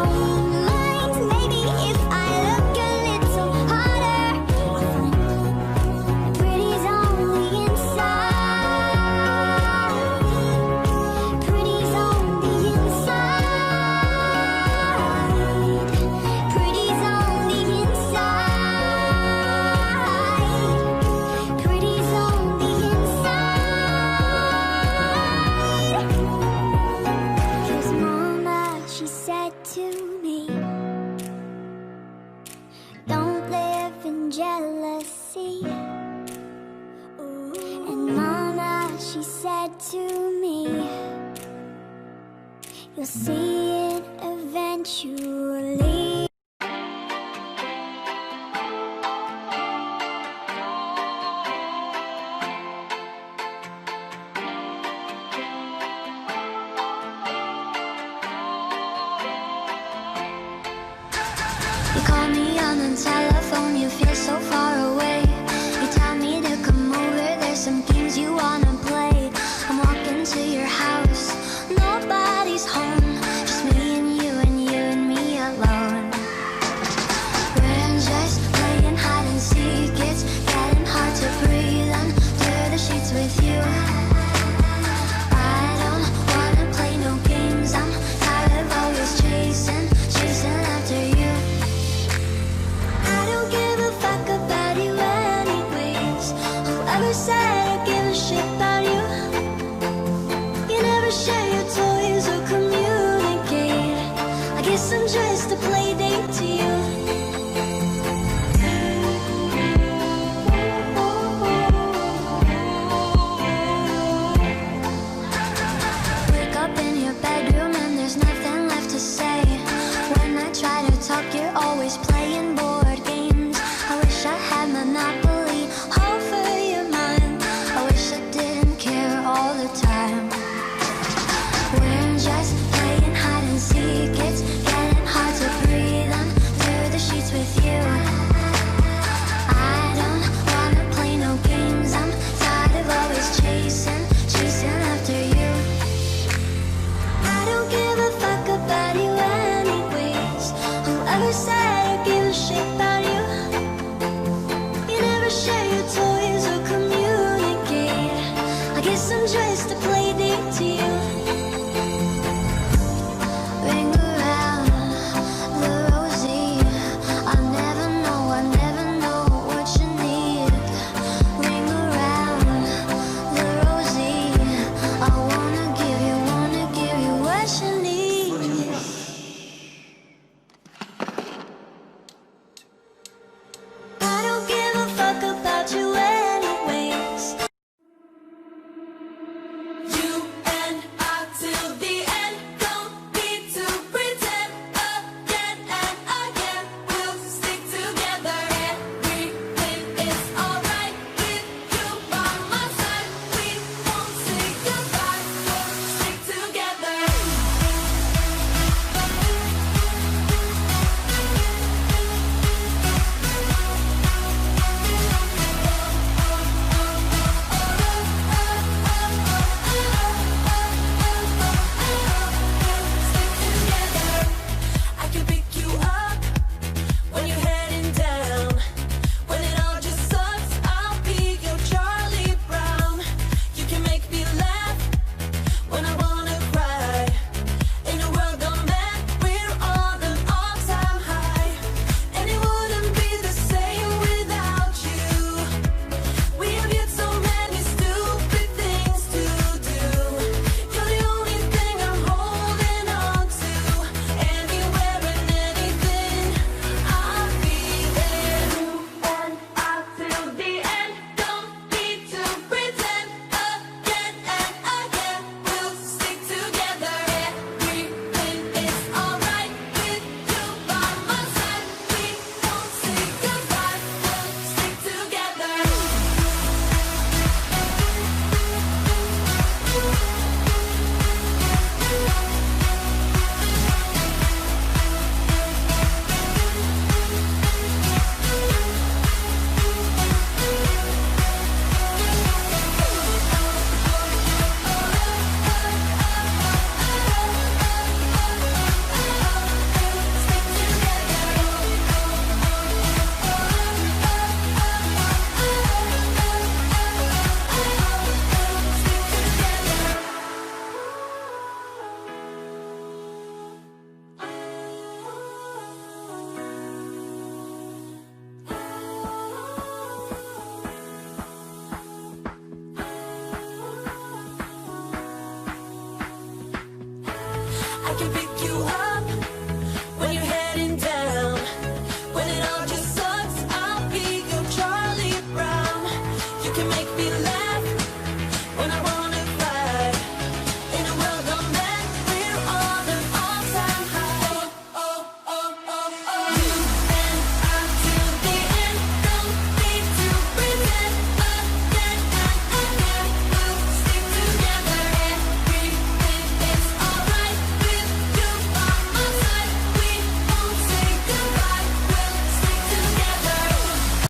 own mind. Maybe if I look a little harder. Pretty's on the inside. Pretty's on the inside. Pretty's on the inside. Pretty's on the inside. 'Cause Mama, she said to me, don't live in jealousy. And Mama, she said to me, you'll see it eventually. You call me on the telephone, you feel so far away. You tell me to come over, there's some games you wanna play. I'm walking to your house, nobody's home, just me and you and me alone. We're just playing hide and seek, it's getting hard to breathe under the sheets with you. I don't wanna play no games, I'm tired of always chasing after you. I don't give a fuck about you anyways. Whoever said I give a shit about you? You never share your toys or communicate. I guess I'm just a play date to you. Wake up in your bedroom and there's nothing left to say. When I try to talk, you're always playing board games. I wish I had Monopoly over your mind. I wish I didn't care all the time. We're just playing hide and seek, it's getting hard to breathe under the I can be